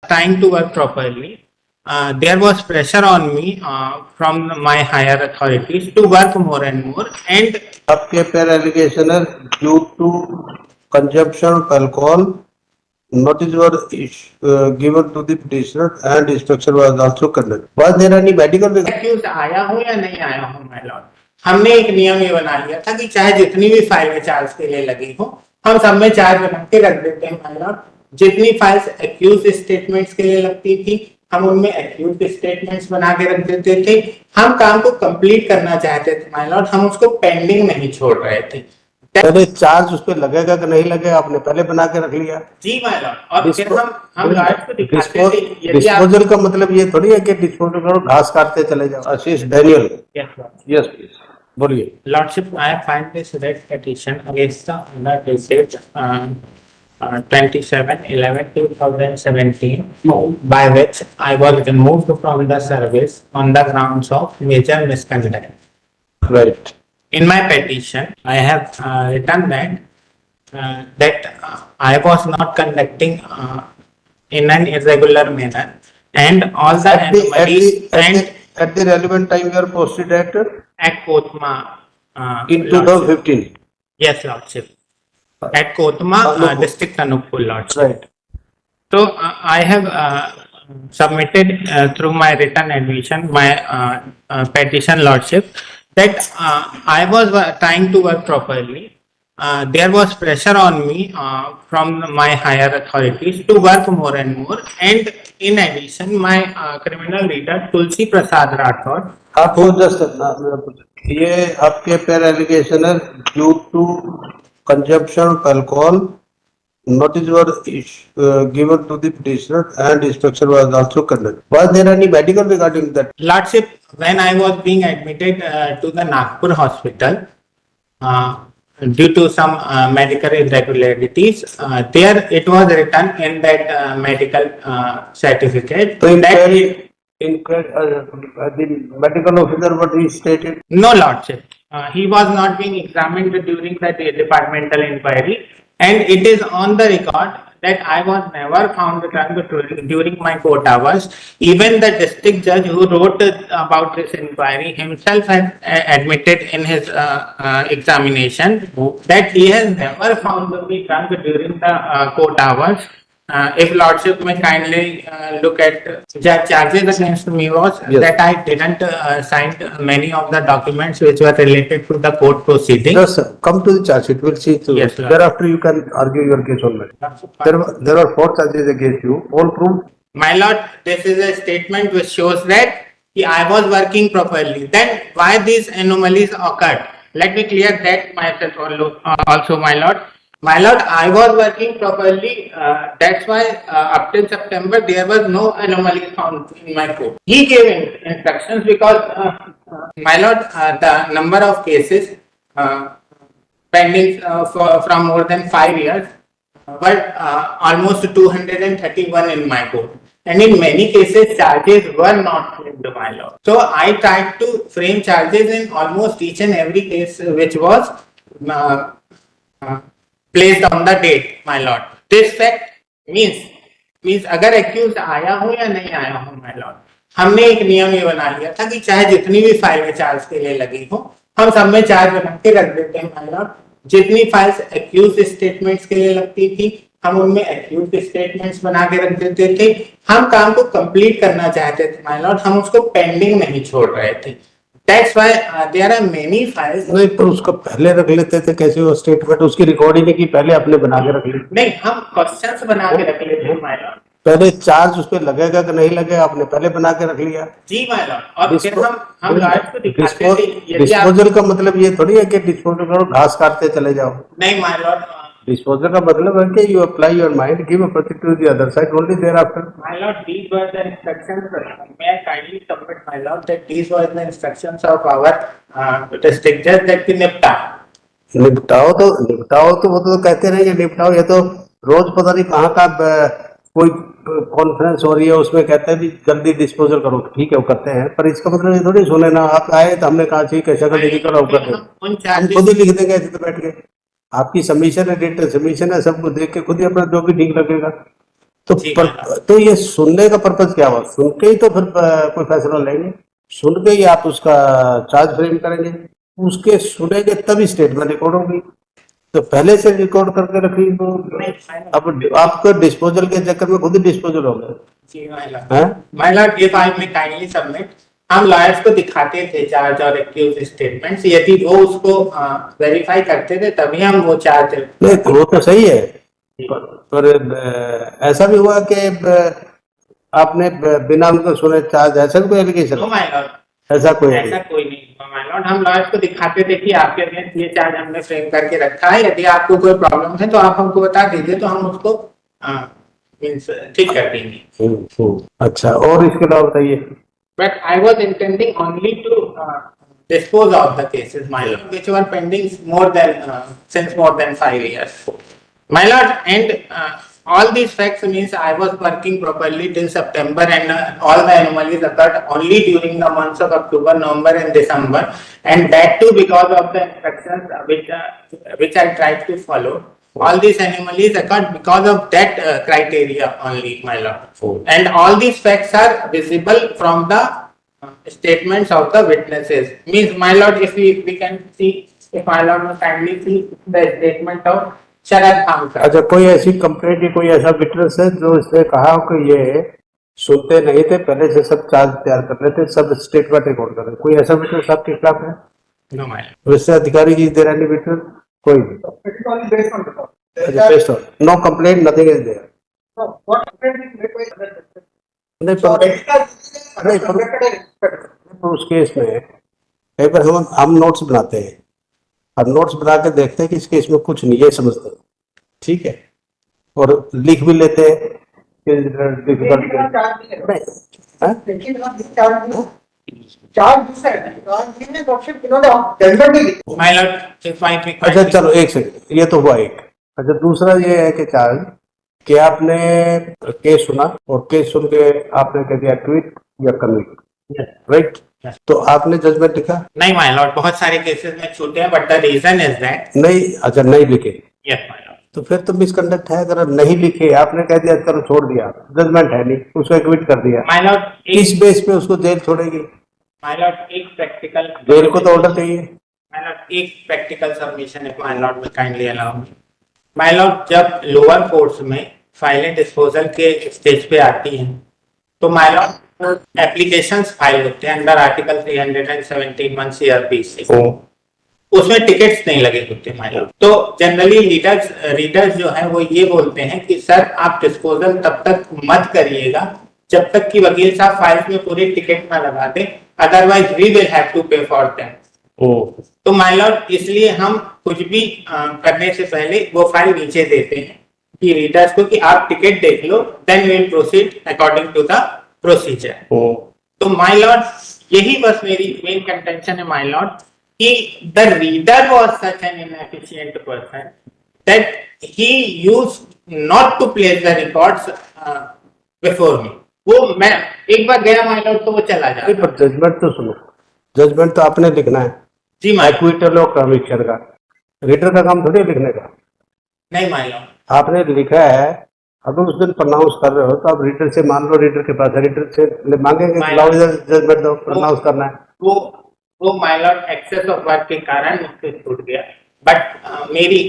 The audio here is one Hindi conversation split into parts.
trying to work properly. There was pressure on me from my higher authorities to work more and more. And आपके पेयर allegation है due to consumption of alcohol. Notice were given to the petitioner and inspection was also conducted. Was there any medical? Excuse आया हो या नहीं आया हो माय लॉर्ड, हमने एक नियम ये बना लिया था कि चाहे जितनी भी फाइलें चार्ज के लिए लगी हो, हम सब में चार्ज बना के रख देते हैं माय लॉर्ड। जितनी फाइल्स एक्यूज स्टेटमेंट्स के लिए लगती थी, हम उनमें एक्यूज स्टेटमेंट्स बना के रख देते थे। हम काम को कंप्लीट करना चाहते थे माय लॉर्ड, हम उसको पेंडिंग नहीं छोड़ रहे थे। पहले चार्ज उस पे लगेगा कि नहीं लगेगा, आपने पहले बना के रख लिया। जी माय लॉर्ड, और फिर हम लॉयर्स को दिखाते थे। डिस्पोजल का मतलब ये थोड़ी है कि डिस्पोजल करो घास काटते चले जाओ। आशीष डैनियल, यस प्लीज बोलिए। Lordship, I file this red petition against the owner dated 27/11/2017 by which I was removed from the service on the grounds of major misconduct. Right. In my petition, I have written that I was not conducting in an irregular manner, and all the anomalies at the relevant time you are posted at Kotma in 2015. Yes, Lordship. At Kotma district Anupur, Lordship. Right. So I have submitted through my written admission my petition, Lordship, that I was trying to work properly. There was pressure on me from my higher authorities to work more and more, and in addition, my criminal leader Tulsi Prasad Rathod. आपको जस्ट ये आपके पेयर एलिगेशन है due to consumption of alcohol. Notice were given to the petitioner and inspection was also conducted. Was there any medical regarding that? Lordship, when I was being admitted to the Nagpur hospital due to some medical irregularities, there it was written in that medical certificate. So the medical officer what he stated? No, Lordship. He was not being examined during the departmental inquiry, and it is on the record that I was never found drunk during my court hours. Even the district judge who wrote about this inquiry himself has admitted in his examination that he has never found me drunk during the court hours. If Lordship may kindly look at the charges against me was that I didn't sign many of the documents which were related to the court proceeding. Yes, sir. Come to the charge sheet. We'll see. Yes, sir. Thereafter, you can argue your case on that. There are 4 charges against you. All proved. My lord, this is a statement which shows that I was working properly. Then why these anomalies occurred? Let me clear that myself also, my lord. My lord, I was working properly. That's why up till September there was no anomaly found in my court. He gave instructions because, my lord, the number of cases pending from more than 5 years were almost 231 in my court. And in many cases, charges were not framed, my lord. So I tried to frame charges in almost each and every case which was placed on the date, my lord. This fact means अगर एक्यूज आया हो या नहीं आया हो, my lord, हमने एक नियम ये बना लिया था कि चाहे जितनी भी फाइलें चार्ज के लिए लगी हो, हम सब में चार्ज बना के रख देते हैं, my lord। जितनी फाइल्स एक्यूज स्टेटमेंट्स के लिए लगती थी, हम उनमें एक्यूज स्टेटमेंट्स बना के रख देते थे। हम काम को कंप्लीट करना चाहते थे, my lord, हम उसको पेंडिंग नहीं छोड़ रहे थे। That's why there are many files. नहीं, पर उसको पहले रख लेते थे, कैसे वो स्टेटमेंट उसकी रिकॉर्डिंग नहीं की, पहले अपने बना के रख ली। नहीं, हम क्वेश्चंस बना के रख लेते हैं, माय लॉर्ड। पहले चार्ज उस पे लगेगा कि नहीं लगेगा, आपने पहले बना के रख लिया। जी माय लॉर्ड, और फिर हम लॉयर्स को दिखाते थे। डिस्पोजल का मतलब ये थोड़ी है कि डिस्पोजल करो घास काटते चले जाओ। नहीं माय लॉर्ड, डिस्पोजल का मतलब है कि you apply your mind, give a प्रतिक्रिया to the other side only thereafter. My lord, these were the instructions. May I kindly submit, my lord, that these were the instructions of our district judge that we निपटाओ तो वो तो कहते रहेंगे निपटाओ। ये तो रोज पता नहीं कहाँ का कोई कॉन्फ्रेंस हो रही है, उसमें कहते हैं भी जल्दी डिस्पोजल करो, ठीक है वो करते हैं, पर इसका मतलब ये थोड़ी सुने ना, आप आए तो हमने कहा चाहिए कैसा कर देखिए करो कर हम खुद ही लिख देंगे ऐसे तो बैठ के। आपकी सबमिशन है, डेटा सबमिशन है, सबको देख के खुद ही अपना जो भी ठीक लगेगा। तो जी, तो ये सुनने का पर्पज क्या हुआ? सुन के ही तो फिर कोई फैसला लेंगे, सुन के ही आप उसका चार्ज फ्रेम करेंगे, उसके सुनेंगे तभी स्टेटमेंट रिकॉर्ड होगी। तो पहले से रिकॉर्ड करके रखी तो अब आपको डिस्पोजल के चक्कर में खुद ही डिस्पोजल हो गए। जी हैं? My Lord, if I may kindly submit, हम लॉयर्स को दिखाते थे चार्ज और एक्यूज स्टेटमेंट्स, यदि वो उसको वेरीफाई करते थे तभी हम वो चार्ज। नहीं वो तो सही है, पर ऐसा भी हुआ कि आपने बिना उनको सुने चार्ज, ऐसा भी कोई एलिगेशन? नो माय लॉर्ड, ऐसा कोई ऐसा कोई नहीं हुआ माय लॉर्ड। हम लॉयर्स को दिखाते थे कि आपके अगेंस्ट ये चार्ज हमने फ्रेम करके रखा है, यदि आपको कोई प्रॉब्लम है तो आप हमको बता दीजिए, तो हम उसको मीन्स ठीक कर देंगे। अच्छा, और इसके अलावा बताइए। But I was intending only to dispose of the cases, my lord, which were pending since more than 5 years. My lord, and all these facts means I was working properly till September, and all the anomalies occurred only during the months of October, November, and December, and that too because of the instructions which I tried to follow. All these anomalies occurred because of that criteria only, my lord. And all these facts are visible from the statements of the witnesses. Means, my lord, if we can see, if my lord will kindly see the statement of Sharad Thamkar. अच्छा, कोई ऐसी कंप्लेंट या कोई ऐसा विटनेस है जो इसने कहा हो कि ये सुनते नहीं थे, पहले से सब चार्ज तैयार कर रहे थे, सब स्टेटमेंट रिकॉर्ड कर रहे थे? कोई ऐसा विटनेस आपके खिलाफ है? No, my lord. वैसे अधिकारी जी दे रहे विटनेस कोई नहीं? अच्छा, based on no complaint, nothing is there. नहीं पर उस केस में कई बार हम नोट्स बनाते हैं, अब नोट्स बना के देखते हैं कि इस केस में कुछ नहीं, ये समझते हैं, ठीक है, और लिख भी लेते हैं My lord, if I may अच्छा kindly. चलो एक सेकंड, ये तो हुआ एक। अच्छा, दूसरा ये है कि चार्ज कि आपने केस सुना और केस सुन के आपने कह दिया क्विट या कन्विक्ट, राइट? तो आपने जजमेंट लिखा? नहीं माय लॉर्ड, बहुत सारे केसेस में छूटे हैं, but the reason is that. नहीं, अच्छा नहीं लिखे, यस माय लॉर्ड। तो फिर तो मिसकंडक्ट है। अगर नहीं लिखे, आपने कह दिया चलो छोड़ दिया, जजमेंट है नहीं, उसको एक्विट कर दिया, माय लॉर्ड, किस बेस पे उसको जेल छोड़ेगी? माय लॉर्ड, एक प्रैक्टिकल, जेल को तो ऑर्डर चाहिए। माय लॉर्ड, एक practical submission, if my lord may kindly allow me. My lord, जब लोअर कोर्ट्स में फाइलें डिस्पोजल के स्टेज पे आती हैं, तो माय लॉर्ड एप्लीकेशंस फाइल होते हैं अंडर आर्टिकल 371 CRPC, उसमें टिकट्स नहीं लगे होते माय लॉर्ड। तो जनरली रीडर्स जो है वो ये बोलते हैं कि सर आप डिस्पोजल तब तक मत करिएगा जब तक कि वकील साहब फाइल में पूरी टिकट ना लगा दे, otherwise we will have to pay for that. तो माय लॉर्ड, इसलिए हम कुछ भी करने से पहले वो फाइल नीचे देते हैं कि रीडर्स को कि आप टिकट देख लो, then we will proceed according to the procedure. तो माय लॉर्ड, यही बस मेरी मेन कंटेंशन है माय लॉर्ड, कि the reader was such an inefficient person that he used not to place the records before me. वो मैं एक बार गया माय लॉर्ड तो वो चला जाता। पर जजमेंट तो सुनो, जजमेंट तो आपने लिखना है जी माय लॉर्ड। एक्विटल और कन्विक्शन का, रीडर का काम थोड़ी लिखने का। नहीं माय लॉर्ड, आपने लिखा है, अगर उस दिन प्रोनाउंस कर रहे हो तो आप रीडर से, मान लो रीडर के पास है, रीडर से मांगेंगे जजमेंट दो, प्रोनाउंस करना है। वो my lord excess of work के कारण मुझसे छूट गया, बट मेरी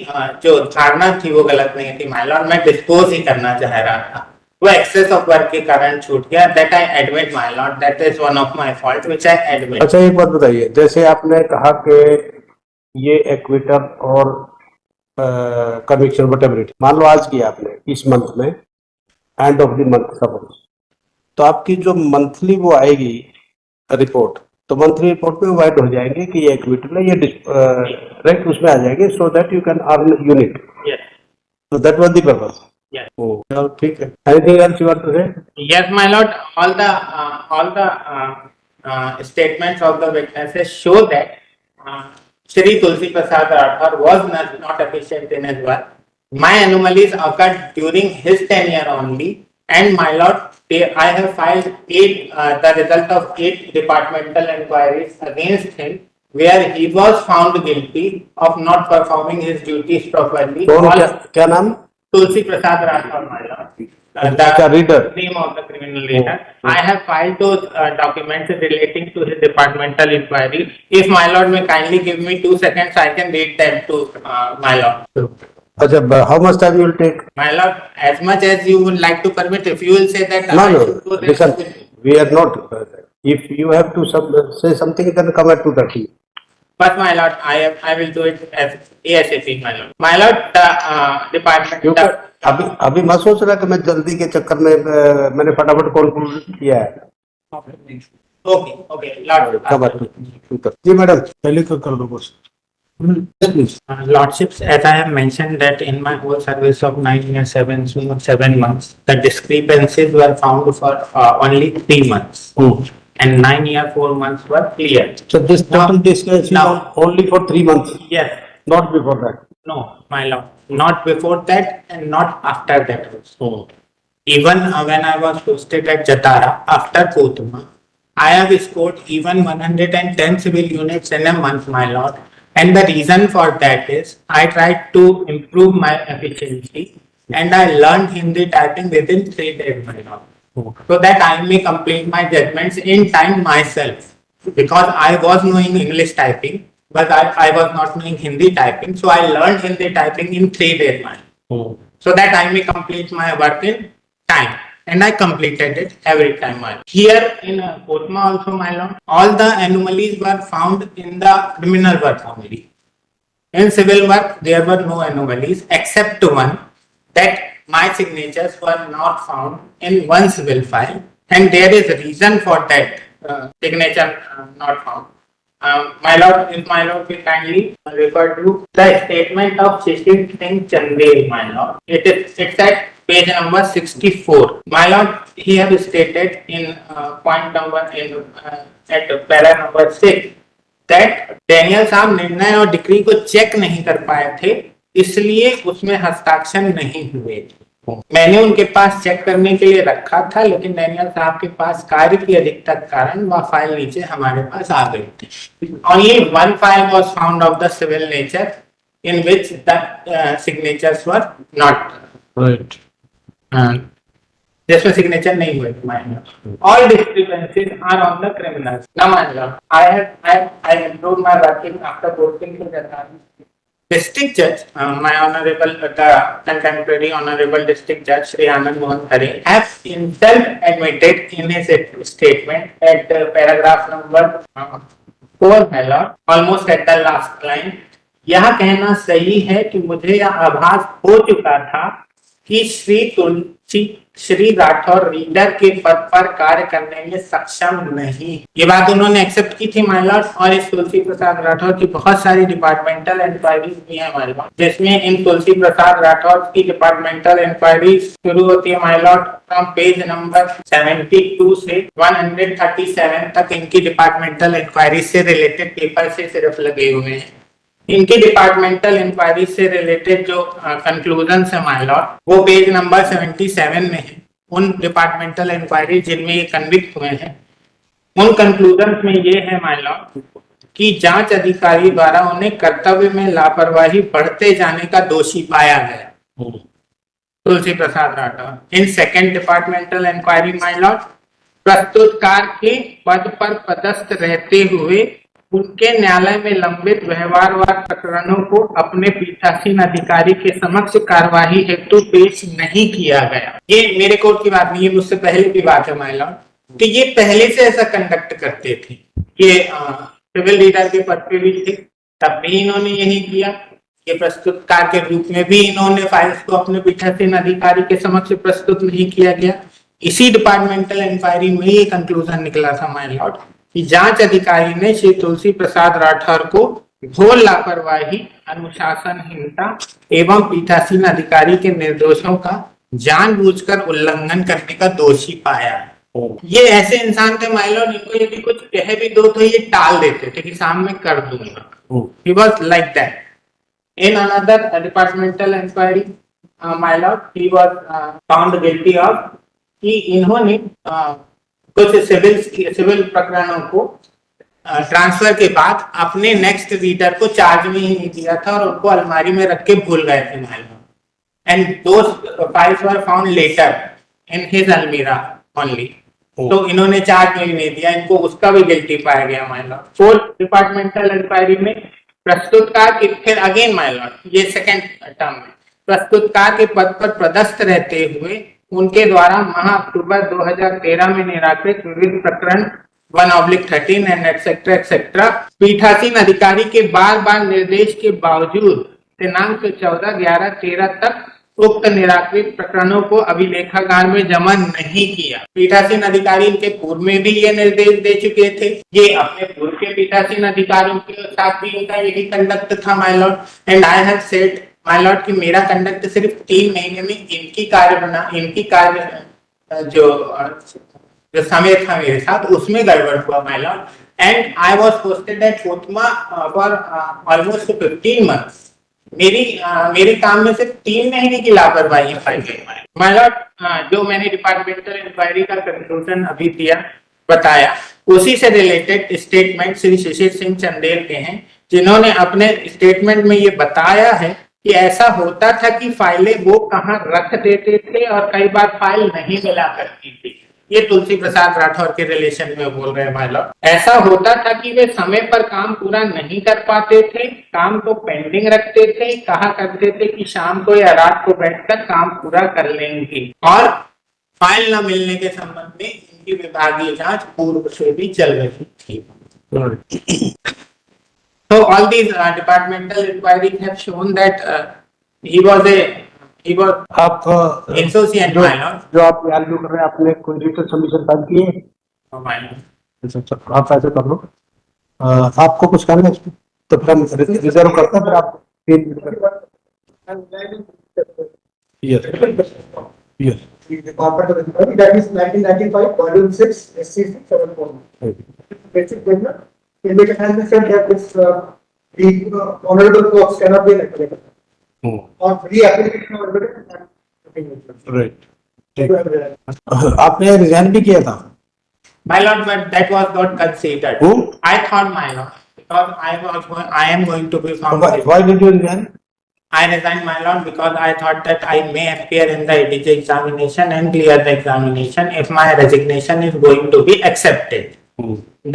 जो धारणा थी वो गलत नहीं थी माय लॉर्ड, मैं डिस्पोज ही करना चाह रहा था, वो एक्सेस ऑफ वर्क के कारण छूट गया। That I admit my Lord, that is one of my fault which I admit. अच्छा, एक बात बताइए, जैसे आपने कहा कि ये एक्विटल और कन्विक्शन वटेवर, मान लो आज किया आपने इस मंथ में, end of the month suppose, तो आपकी जो मंथली वो आएगी रिपोर्ट, तो मंथली रिपोर्ट में वाइड हो जाएंगे कि ये एक्विटल है, ये राइट, उसमें आ जाएंगे, so that you can earn unit. So that was the purpose. Yes. Oh, ठीक है। Anything else you want to say? Yes, my lord. All the statements of the witnesses show that Shri Tulsi Prasad Rathore was not efficient in his work. My anomalies occurred during his tenure only, and my lord, I have filed the result of 8 departmental inquiries against him, where he was found guilty of not performing his duties properly. कौन, क्या नाम? Tulsi Prasad Rathore, my lord. अच्छा, reader. name of the criminal leader. I have filed those documents relating to his departmental inquiry. If my lord may kindly give me 2 seconds, I can read them to my lord. अच्छा, how much time you will take? My lord, as much as you would like to permit, if you will say that No, I no, should go there, listen, we are not, if you have to say something, then come at 2:30. but my lord, I will do it as ASAP, my lord. My lord, the department. क्योंकि अभी मत सोच रहा कि मैं जल्दी के चक्कर में मैंने फटाफट कॉल किया है। Okay, lord. कब जी मैडम, पहले कर दो बस। Lordships, as I have mentioned that in my whole service of 9 years, 7 months, the discrepancies were found for only 3 months. And 9 years, 4 months were clear. So this total discrepancy now- only for 3 months, Yes, not before that. no, my lord, not before that and not after that also. Even when I was posted at Jatara after Kotama, I have scored even 110 civil units in a month, my lord. And the reason for that is I tried to improve my efficiency and I learned Hindi typing within 3 days, my lord. So that I may complete my judgments in time myself. Because I was knowing English typing, but I was not knowing Hindi typing. So I learned Hindi typing in 3 days, my lord. So that I may complete my work in time. And I completed it every time. My lord. Here in Kotma also, my lord, all the anomalies were found in the criminal work only. In civil work, there were no anomalies except one, that my signatures were not found in one civil file, and there is a reason for that signature not found. My lord, if my lord will kindly refer to the statement of Shishir Singh Chandel, my lord. It's at page number 64. My lord, he have stated in point number at para number 6 that Daniel साहब निर्णय और डिक्री को चेक नहीं कर पाए थे, इसलिए उसमें हस्ताक्षर नहीं हुए थे। मैंने उनके पास चेक करने के लिए रखा था, लेकिन डेनियल साहब के पास कार्य की अधिकता के कारण वह फाइल नीचे हमारे पास आ गई थी। Only one file was found of the civil nature in which the signatures were not Right. जिसमें सिग्नेचर नहीं हुए थे। All discrepancies are on the criminals. Now, my lord, I improved my working after posting to the district judge, my honorable, the contemporary honorable district judge Shri Anand Mohan Khare, have himself admitted in his statement at paragraph number 4, my lord, almost at the last line, यह कहना सही है कि मुझे यह आभास हो चुका था कि श्री राठौर रीडर के पद पर कार्य करने में सक्षम नहीं। ये बात उन्होंने एक्सेप्ट की थी माय लॉर्ड, और इस तुलसी प्रसाद राठौर की बहुत सारी डिपार्टमेंटल इंक्वायरीज भी है माय लॉर्ड, जिसमें इन तुलसी प्रसाद राठौर की डिपार्टमेंटल इंक्वायरी शुरू होती है my Lord from page number 72 से 137 तक। इनकी डिपार्टमेंटल इंक्वायरी से रिलेटेड पेपर से सिर्फ लगे हुए हैं। इनकी डिपार्टमेंटल इंक्वायरी से रिलेटेड जो कंक्लूजन्स है माय लॉर्ड, वो पेज नंबर 77 में है। उन डिपार्टमेंटल इंक्वायरी जिनमें ये कन्विक्ट हुए हैं, उन कंक्लूजन्स में ये है माय लॉर्ड कि जांच अधिकारी द्वारा उन्हें कर्तव्य में लापरवाही बढ़ते जाने का दोषी पाया गया। Tulsi Prasad Rathore. In second departmental inquiry my lord, प्रस्तुतकार के पद पर पदस्थ रहते हुए उनके न्यायालय में लंबित व्यवहारवाद प्रकरणों को अपने पीठासीन अधिकारी के समक्ष कार्यवाही हेतु पेश नहीं किया गया। ये मेरे कोर्ट की बात नहीं है, मुझसे पहले की बात है माय लॉर्ड कि ये पहले से ऐसा कंडक्ट करते थे कि सिविल लीडर के पद पे भी थे, तब भी इन्होंने यही किया। ये प्रस्तुतकार के रूप में भी इन्होंने फाइल्स को अपने पीठासीन अधिकारी के समक्ष प्रस्तुत नहीं किया गया। इसी डिपार्टमेंटल इंक्वायरी में ये कंक्लूजन निकला था माय लॉर्ड कि जांच अधिकारी ने श्री तुलसी प्रसाद राठौर को घोर लापरवाही, अनुशासनहीनता एवं पीठासीन अधिकारी के निर्देशों का जानबूझकर उल्लंघन करने का दोषी पाया। ये ऐसे इंसान थे माय लॉर्ड, इनको यदि कुछ कह भी दो तो ये टाल देते थे कि शाम में कर दूंगा। He was like that. In another departmental inquiry, my lord, he was found guilty of कि इन्होंने कुछ सिविल प्रकरणों को ट्रांसफर के बाद अपने नेक्स्ट रीडर को चार्ज में ही नहीं दिया था और उनको अलमारी में रख के भूल गए थे my lord. And those files were found later in his almirah only. तो इन्होंने चार्ज नहीं दिया, इनको उसका भी गिल्टी पाया गया my lord. Fourth departmental inquiry में प्रस्तुतकार की, फिर अगेन माय लॉर्ड ये सेकंड टर्म में, प्रस्तुतकार के पद पर पदस्थ रहते हुए उनके द्वारा माह अक्टूबर 2013 में निराकृत विविध प्रकरण 1/13 एंड एक्सेट्रा एक्सेट्रा पीठासीन अधिकारी के बार बार निर्देश के बावजूद दिनांक 14/11/13 तक उक्त निराकृत प्रकरणों को अभिलेखागार में जमा नहीं किया। पीठासीन अधिकारी इनके पूर्व में भी ये निर्देश दे चुके थे। ये अपने पूर्व के पीठासीन अधिकारियों के साथ भी इनका यही कंडक्ट था my lord. And I have said my lord कि मेरा कंडक्ट सिर्फ 3 महीने में इनकी कार्य जो समय था मेरे साथ उसमें गड़बड़ हुआ my lord. And I was posted at फोतमा फॉर ऑलमोस्ट 15 मंथ्स। मेरे काम में सिर्फ 3 महीने की लापरवाही पाई गई माय लॉर्ड। जो मैंने डिपार्टमेंटल इंक्वायरी का कंक्लूजन अभी दिया बताया, उसी से रिलेटेड स्टेटमेंट श्री शिशिर सिंह चंदेल के हैं, जिन्होंने अपने स्टेटमेंट में ये बताया है कि ऐसा होता था कि फाइलें वो कहाँ रख देते थे और कई बार फाइल नहीं मिला करती थी। ये तुलसी प्रसाद राठौर के रिलेशन में बोल रहे हैं माय लॉर्ड। ऐसा होता था कि वे समय पर काम पूरा नहीं कर पाते थे, काम को पेंडिंग रखते थे, कहा करते थे कि शाम को या रात को बैठकर काम पूरा कर लेंगे, और फाइल न मिलने के संबंध में इनकी विभागीय जांच पूर्व से भी चल रही थी। So all these departmental inquiries have shown that he was आप insouciant, my lord. जो आप आर्ग्यू कर रहे हैं, आपने कोई रिटन सबमिशन फाइल किए हैं? Oh, my lord. अच्छा, आप ऐसे कर लो। आपको कुछ करना है इसमें तो फिर हम रिजर्व करते हैं, फिर आप 3 minute yes The corporate authority, that is 1995, volume 6, SCC 741. Basic business, it has been said that this, the honorable courts cannot be elected. Or reapplication of evidence. Right. आपने रिजाइन भी किया था? My lord, but that was not considered. Who? I thought, my lord, because I am going to be found. Why did you resign? I resigned, my lord, because I thought that I may appear in the ADJ examination and clear the examination if my resignation is going to be accepted.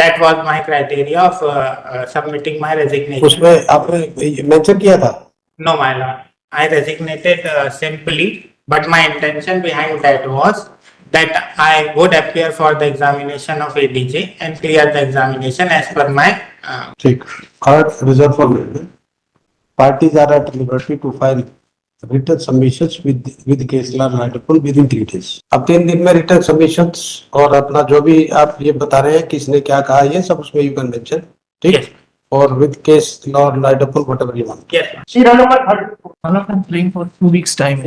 That was my criteria of submitting my resignation. उसमें आपने मेंशन किया था? No, my lord. I resignated simply, but my intention behind that was that I would appear for the examination of ADJ and clear the examination as per my. ठीक। Third, reserve for parties are at liberty to file written submissions with case law write-up within 3 days. अब 3 दिन में written submissions और अपना जो भी आप ये बता रहे हैं किसने क्या कहा, ये सब उसमें you can mention, ठीक? Yes. और with case law write-up whatever you want. Yes. She ran over 30. One of them playing for 2 weeks time.